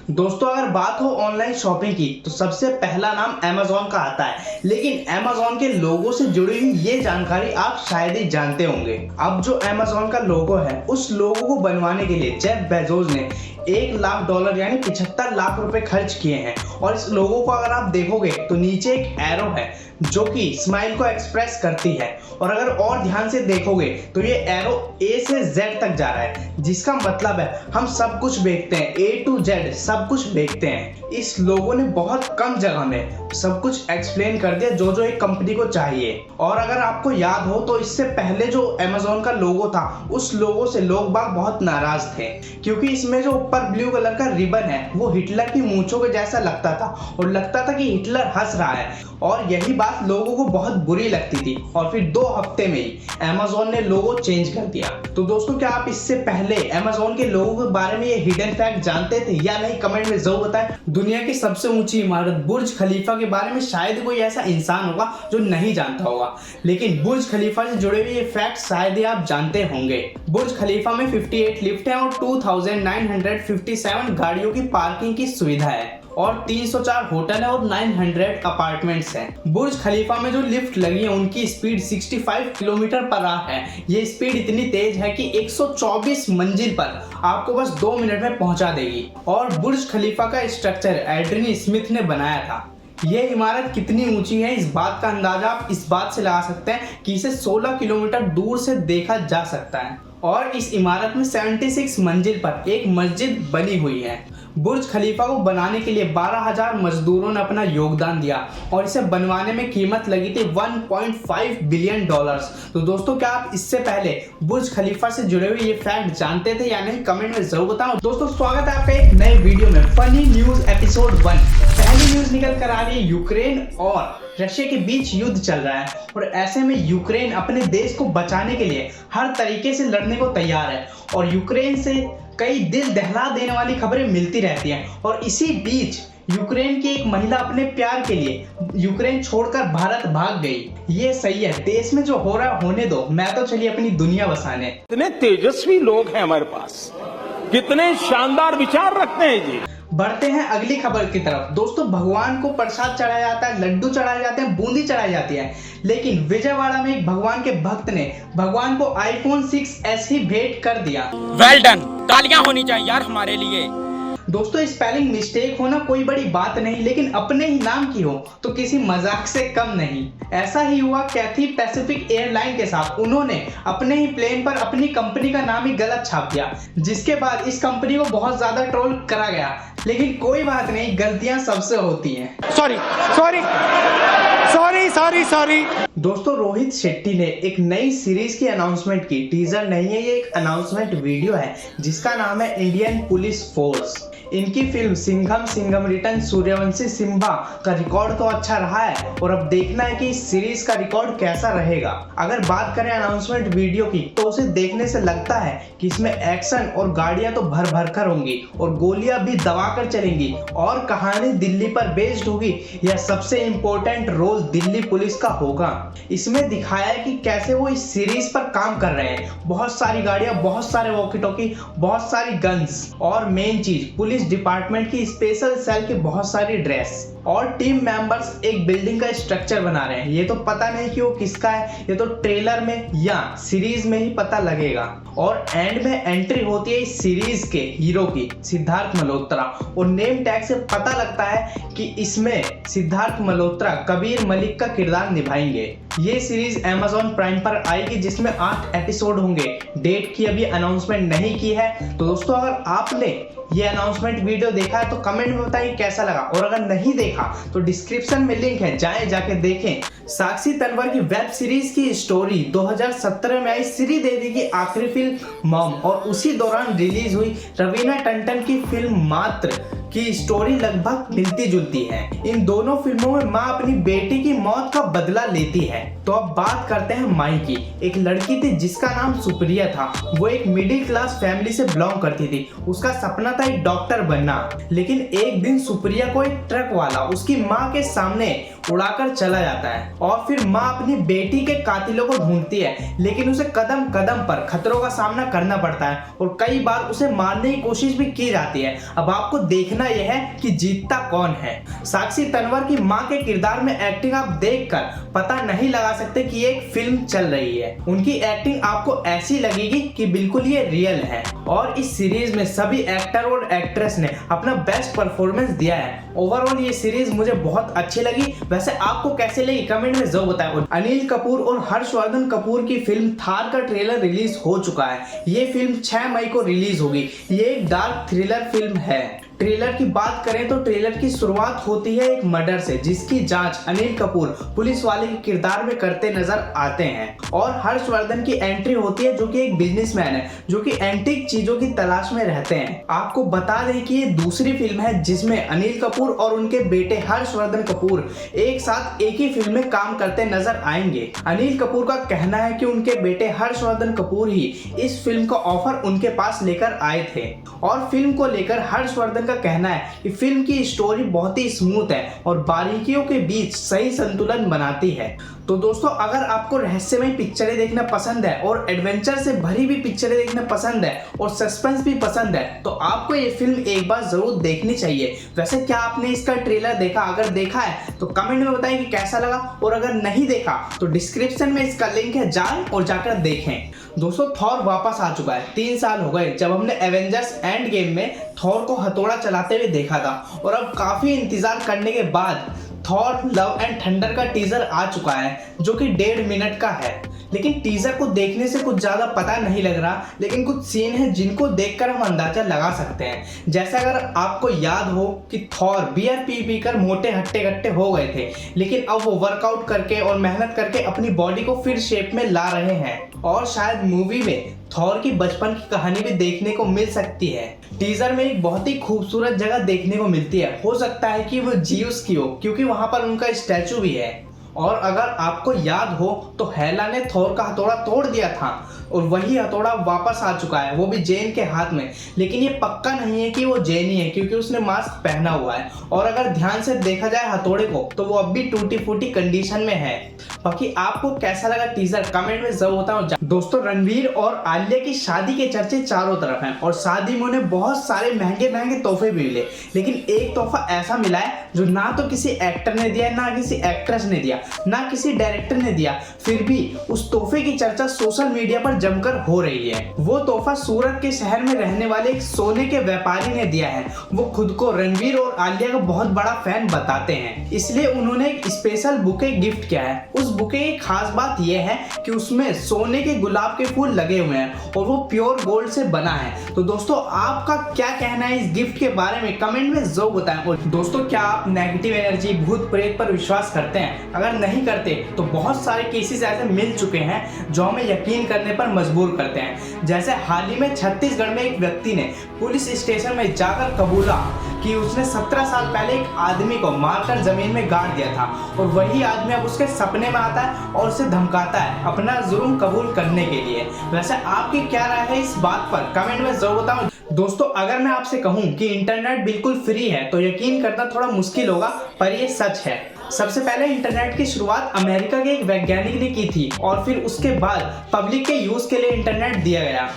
दोस्तों अगर बात हो ऑनलाइन शॉपिंग की तो सबसे पहला नाम Amazon का आता है। लेकिन Amazon के लोगो से जुड़ी हुई ये जानकारी आप शायद ही जानते होंगे। अब जो Amazon का लोगो है उस लोगो को बनवाने के लिए जेफ बेजोस ने $1 लाख यानी 75 लाख रुपए खर्च किए हैं। और इस लोगो को अगर आप देखोगे तो नीचे एक एरो है जो कि स्माइल को एक्सप्रेस करती है। और अगर और ध्यान से देखोगे तो ये एरो A से Z तक जा रहा है, जिसका मतलब है हम सब कुछ देखते हैं, A to Z सब कुछ देखते हैं। इस लोगो ने बहुत कम जगह में सब कुछ एक्सप्लेन कर दिया जो एक कंपनी को चाहिए। और अगर आपको याद हो तो इससे पहले जो Amazon का लोगो था उस लोगो से लोग बाग बहुत नाराज थे, क्योंकि इसमें जो ऊपर ब्लू कलर का रिबन है वो हिटलर की मूंछों के जैसा लगता था और लगता था कि हिटलर हंस रहा है। और यही बात लोगों को बहुत बुरी लगती थी और फिर 2 हफ्ते में ही Amazon ने लोगो चेंज कर दिया। तो दोस्तों क्या आप इससे पहले Amazon के लोगों के बारे में ये हिडन फैक्ट जानते थे या नहीं, कमेंट में जरूर बताएं। दुनिया की सबसे ऊंची इमारत बुर्ज खलीफा के बारे में शायद कोई ऐसा इंसान होगा जो नहीं जानता होगा, लेकिन बुर्ज खलीफा से जुड़े हुए ये फैक्ट शायद ही आप जानते होंगे। बुर्ज खलीफा में 58 लिफ्ट है और 2957 गाड़ियों की पार्किंग की सुविधा है और 304 होटल है और 900 अपार्टमेंट्स हैं। बुर्ज खलीफा में जो लिफ्ट लगी है उनकी स्पीड 65 किलोमीटर पर आवर है। ये स्पीड इतनी तेज है कि 124 मंजिल पर आपको बस 2 मिनट में पहुंचा देगी। और बुर्ज खलीफा का स्ट्रक्चर एड्रिन स्मिथ ने बनाया था। ये इमारत कितनी ऊंची है इस बात का अंदाजा आप इस बात से लगा सकते हैं कि इसे 16 किलोमीटर दूर से देखा जा सकता है। और इस इमारत में 76 मंजिल पर एक मस्जिद बनी हुई है। बुर्ज खलीफा को बनाने के लिए 12,000 मजदूरों ने अपना योगदान दिया और इसे बनवाने में कीमत लगी थी $1.5 बिलियन। तो दोस्तों क्या आप इससे पहले बुर्ज खलीफा से जुड़े हुए ये फैक्ट जानते थे या नहीं, कमेंट में जरूर बताओ। दोस्तों स्वागत है आपका एक नए वीडियो में। Funny news episode 1। पहली न्यूज निकल कर आ रही है, यूक्रेन और रशिया के बीच युद्ध चल रहा है और ऐसे में यूक्रेन अपने देश को बचाने के लिए हर तरीके से लड़ने को तैयार है। और यूक्रेन से कई दिल दहला देने वाली खबरें मिलती रहती हैं। और इसी बीच यूक्रेन की एक महिला अपने प्यार के लिए यूक्रेन छोड़कर भारत भाग गई। ये सही है, देश में जो हो रहा होने दो, मैं तो चलिए अपनी दुनिया बसाने। कितने तेजस्वी लोग हैं हमारे पास, कितने शानदार विचार रखते हैं जी। बढ़ते हैं अगली खबर की तरफ। दोस्तों भगवान को प्रसाद चढ़ाया जाता है, लड्डू चढ़ाए जाते हैं, बूंदी चढ़ाई जाती है, लेकिन विजयवाड़ा में एक भगवान के भक्त ने भगवान को iPhone 6s ही भेंट कर दिया। वेल डन, तालियां होनी चाहिए यार हमारे लिए। दोस्तों स्पेलिंग मिस्टेक होना कोई बड़ी बात नहीं, लेकिन अपने ही नाम की हो तो किसी मजाक से कम नहीं। ऐसा ही हुआ कैथी पैसिफिक एयरलाइन के साथ। उन्होंने अपने ही प्लेन पर अपनी कंपनी का नाम ही गलत छाप दिया, जिसके बाद इस कंपनी को बहुत ज्यादा ट्रोल करा गया। लेकिन कोई बात नहीं, गलतियां सबसे होती हैं। सॉरी। दोस्तों रोहित शेट्टी ने एक नई सीरीज की अनाउंसमेंट की। टीजर नहीं है, ये एक अनाउंसमेंट वीडियो है जिसका नाम है इंडियन पुलिस फोर्स। इनकी फिल्म सिंघम रिटर्न सूर्यवंशी सिम्बा का रिकॉर्ड तो अच्छा रहा है और अब देखना है कि इस सीरीज का रिकॉर्ड कैसा रहेगा। अगर बात करें अनाउंसमेंट वीडियो की तो उसे देखने से लगता है कि इसमें एक्शन और गाड़ियां तो भर भर कर होंगी और गोलियां भी दबाकर चलेंगी और कहानी दिल्ली पर बेस्ड होगी। यह सबसे इम्पोर्टेंट रोल दिल्ली पुलिस का होगा। इसमें दिखाया है कि कैसे वो इस सीरीज पर काम कर रहे हैं। बहुत सारी गाड़ियां, बहुत सारे वॉकी टॉकी, बहुत सारी गन्स और मेन चीज पुलिस डिपार्टमेंट की स्पेशल सेल की बहुत सारी ड्रेस और टीम मेंबर्स एक बिल्डिंग का स्ट्रक्चर बना रहे हैं। ये तो पता नहीं कि वो किसका है, ये तो ट्रेलर में या सीरीज में ही पता लगेगा। और एंड में एंट्री होती है इस सीरीज के हीरो की, सिद्धार्थ मल्होत्रा, और नेम टैग से पता लगता है कि इसमें सिद्धार्थ मल्होत्रा कबीर मलिक का किरदार निभाएंगे। ये सीरीज Amazon प्राइम पर आएगी जिसमें 8 एपिसोड होंगे। डेट की अभी अनाउंसमेंट नहीं की है। तो दोस्तों अगर आपने ये अनाउंसमेंट वीडियो देखा है तो कमेंट में बताइए कैसा लगा, और अगर नहीं देखा तो डिस्क्रिप्शन में लिंक है, जाके देखें। साक्षी तन्वर की वेब सीरीज की स्टोरी 2017 में आई श्री देवी की आखिरी फिल्म मॉम, और उसी दौरान रिलीज हुई रवीना टंडन की फिल्म मात्र की स्टोरी लगभग मिलती जुलती है। इन दोनों फिल्मों में माँ अपनी बेटी की मौत का बदला लेती है। तो अब बात करते हैं माई की। एक लड़की थी जिसका नाम सुप्रिया था। वो एक मिडिल क्लास फैमिली से बिलोंग करती थी। उसका सपना था एक डॉक्टर बनना, लेकिन एक दिन सुप्रिया को एक ट्रक वाला उसकी माँ के सामने उड़ाकर चला जाता है। और फिर माँ अपनी बेटी के कातिलों को ढूंढती है, लेकिन उसे कदम कदम पर खतरों का सामना करना पड़ता है और कई बार उसे मारने की कोशिश भी की जाती है। अब आपको देखना यह है कि जीतता कौन है। साक्षी तन्वर की माँ के किरदार में एक्टिंग आप देखकर पता नहीं लगा सकते कि ये एक फिल्म चल रही है। उनकी एक्टिंग आपको ऐसी लगेगी कि बिल्कुल ये रियल है। और इस सीरीज में सभी एक्टर और एक्ट्रेस ने अपना बेस्ट परफॉर्मेंस दिया है। ओवरऑल ये सीरीज मुझे बहुत अच्छी लगी। वैसे आपको कैसे लगी कमेंट में जरूर बताएं। अनिल कपूर और हर्षवर्धन कपूर की फिल्म थार का ट्रेलर रिलीज हो चुका है। ये फिल्म 6 मई को रिलीज होगी। ये एक डार्क थ्रिलर फिल्म है। ट्रेलर की बात करें तो ट्रेलर की शुरुआत होती है एक मर्डर से, जिसकी जांच अनिल कपूर पुलिस वाले के किरदार में करते नजर आते हैं। और हर्षवर्धन की एंट्री होती है, जो कि एक बिजनेसमैन है जो कि एंटीक चीजों की तलाश में रहते हैं। आपको बता दें कि ये दूसरी फिल्म है जिसमें अनिल कपूर और उनके बेटे हर्षवर्धन कपूर एक साथ एक ही फिल्म में काम करते नजर आएंगे। अनिल कपूर का कहना है कि उनके बेटे हर्षवर्धन कपूर ही इस फिल्म का ऑफर उनके पास लेकर आए थे। और फिल्म को लेकर हर्षवर्धन का कहना है कि फिल्म की स्टोरी बहुत ही स्मूथ है और बारीकियों के बीच सही संतुलन बनाती है। तो दोस्तों, अगर आपको रहस्यमय पिक्चरें देखना पसंद है और एडवेंचर से भरी हुई पिक्चरें देखना पसंद है और सस्पेंस भी पसंद है तो आपको ये फिल्म एक बार जरूर देखनी चाहिए। वैसे क्या आपने इसका ट्रेलर देखा? अगर देखा है तो कमेंट में बताएं कि कैसा लगा, और अगर नहीं देखा तो डिस्क्रिप्शन में इसका लिंक है, जाएं और जाकर देखें। दोस्तों, थॉर वापस आ चुका है। 3 साल हो गए जब हमने एवेंजर्स एंड गेम में थॉर को हथौड़ा चलाते हुए देखा था, और अब काफी इंतजार करने के बाद थॉर लव एंड थंडर का टीजर आ चुका है, जो कि 1.5 मिनट का है। लेकिन टीजर को देखने से कुछ ज्यादा पता नहीं लग रहा, लेकिन कुछ सीन है जिनको देखकर हम अंदाजा लगा सकते हैं। जैसे अगर आपको याद हो कि थॉर बियर पी पी कर मोटे हट्टे कट्टे हो गए थे, लेकिन अब वो वर्कआउट करके और मेहनत करके अपनी बॉडी को फिर शेप में ला रहे हैं। और शायद मूवी में थॉर की बचपन की कहानी भी देखने को मिल सकती है। टीजर में एक बहुत ही खूबसूरत जगह देखने को मिलती है। हो सकता है कि वो जियूस की हो, क्योंकि वहां पर उनका स्टैचू भी है। और अगर आपको याद हो तो हेला ने थॉर का हथौड़ा तोड़ दिया था और वही हथौड़ा वापस आ चुका है, वो भी जेन के हाथ में। लेकिन ये पक्का नहीं है कि वो जेन ही है, क्योंकि उसने मास्क पहना हुआ है। और अगर ध्यान से देखा जाए हथौड़े को तो वो अब भी टूटी फूटी कंडीशन में है। बाकी आपको कैसा लगा टीजर कमेंट में जरूर बताओ। दोस्तों, रणवीर और आलिया की शादी के चर्चे चारों तरफ हैं और शादी में उन्हें बहुत सारे महंगे महंगे तोहफे भी मिले, लेकिन एक तोहफा ऐसा मिला है जो ना तो किसी एक्टर ने दिया, ना किसी एक्ट्रेस ने दिया, ना किसी डायरेक्टर ने दिया। फिर भी उस तोहफे की चर्चा सोशल मीडिया पर जमकर हो रही है। वो तोहफा सूरत के शहर में रहने वाले एक सोने के व्यापारी ने दिया है। वो खुद को रणवीर और आलिया का बहुत बड़ा फैन बताते हैं, इसलिए उन्होंने एक स्पेशल बुके गिफ्ट किया है। उस बुके की खास बात यह है कि उसमें सोने के गुलाब के फूल लगे हुए हैं और वो प्योर गोल्ड से बना है। तो दोस्तों, आपका क्या कहना है इस गिफ्ट के बारे में कमेंट में जरूर बताएं। और दोस्तों, क्या आप नेगेटिव एनर्जी, भूत प्रेत पर विश्वास करते हैं? अगर नहीं करते तो बहुत सारे केसेस ऐसे मिल चुके हैं जो हमें यकीन करने पर मजबूर करते हैं। जैसे हाल ही में छत्तीसगढ़ में एक व्यक्ति ने पुलिस स्टेशन में जाकर कबूला कि उसने 17 साल पहले एक आदमी को मारकर जमीन में गाड़ दिया था, और वही आदमी अब उसके सपने में आता है और उसे धमकाता है अपना जुर्म कबूल करने के लिए। वैसे आपकी क्या राय है इस बात पर कमेंट में जरूर बताओ। दोस्तों, अगर मैं आपसे कहूं कि इंटरनेट बिल्कुल फ्री है तो यकीन करना थोड़ा मुश्किल होगा, पर ये सच है। सबसे पहले इंटरनेट की शुरुआत अमेरिका के एक वैज्ञानिक ने की थी, और फिर उसके बाद पब्लिक के यूज के लिए इंटरनेट दिया गया,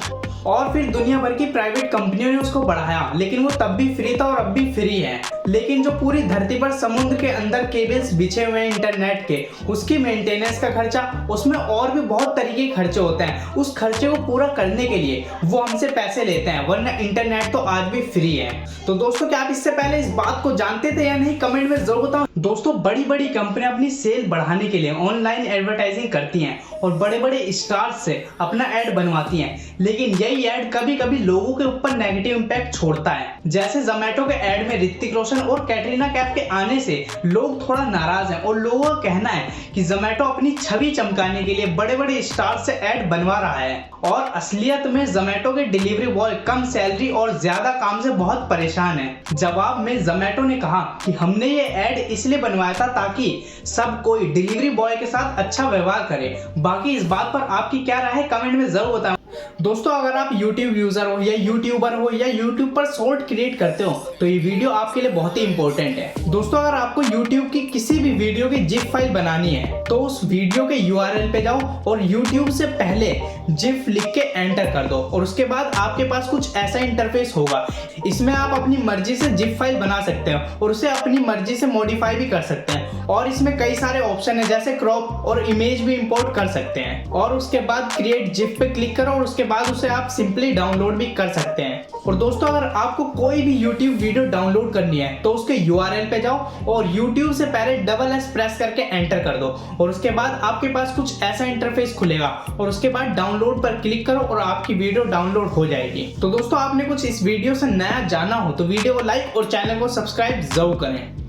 और फिर दुनिया भर की प्राइवेट कंपनियों ने उसको बढ़ाया। लेकिन वो तब भी फ्री था और अब भी फ्री है। लेकिन जो पूरी धरती पर समुद्र के अंदर केबल्स बिछे हुए हैं इंटरनेट के, उसकी मेंटेनेंस का खर्चा, उसमें और भी बहुत तरीके के खर्चे होते हैं। उस खर्चे को पूरा करने के लिए वो हमसे पैसे लेते हैं, वरना इंटरनेट तो आज भी फ्री है। तो दोस्तों, क्या आप इससे पहले इस बात को जानते थे या नहीं कमेंट में जरूर बताओ। दोस्तों, बड़ी बड़ी कंपनियां अपनी सेल बढ़ाने के लिए ऑनलाइन एडवर्टाइजिंग करती हैं और बड़े बड़े स्टार्स से अपना ऐड बनवाती हैं, लेकिन यही ऐड कभी कभी लोगों के ऊपर नेगेटिव इंपैक्ट छोड़ता है। जैसे जोमैटो के ऐड में ऋतिक रोशन और कैटरीना कैफ के आने से लोग थोड़ा नाराज हैं और लोगों का कहना है कि जोमैटो अपनी छवि चमकाने के लिए बड़े बड़े स्टार से ऐड बनवा रहा है, और असलियत में जोमैटो के डिलीवरी बॉय कम सैलरी और ज्यादा काम से बहुत परेशान है। जवाब में जोमैटो ने कहा कि हमने ये ऐड इसलिए बनवाया था ताकि सब कोई डिलीवरी बॉय के साथ अच्छा व्यवहार करे। बाकी इस बात पर आपकी क्या राय है कमेंट में जरूर बताएं। दोस्तों अगर आप YouTube यूजर हो या यूट्यूबर हो या YouTube पर शॉर्ट क्रिएट करते हो तो ये वीडियो आपके लिए बहुत ही इंपॉर्टेंट है। दोस्तों अगर आपको YouTube की किसी भी वीडियो की जिप फाइल बनानी है तो उस वीडियो के URL पे जाओ और YouTube से पहले जिप लिख के एंटर कर दो और उसके बाद आपके पास कुछ ऐसा इंटरफेस होगा। इसमें आप अपनी मर्जी से जिप फाइल बना सकते हो और उसे अपनी मर्जी से मॉडिफाई भी कर सकते हैं और इसमें कई सारे ऑप्शन है जैसे क्रॉप और इमेज भी इंपोर्ट कर सकते हैं। और उसके बाद क्रिएट जिप पे क्लिक करो और उसके बाद उसे आप सिंपली डाउनलोड भी कर सकते हैं। और दोस्तों अगर आपको कोई भी YouTube वीडियो डाउनलोड करनी है तो उसके URL पे जाओ और YouTube से पहले SS प्रेस करके एंटर कर दो और उसके बाद आपके पास कुछ ऐसा इंटरफेस खुलेगा और उसके बाद डाउनलोड पर क्लिक करो और आपकी वीडियो डाउनलोड हो जाएगी। तो दोस्तों आपने कुछ इस वीडियो से नया जाना हो तो वीडियो को लाइक और चैनल को सब्सक्राइब जरूर करें।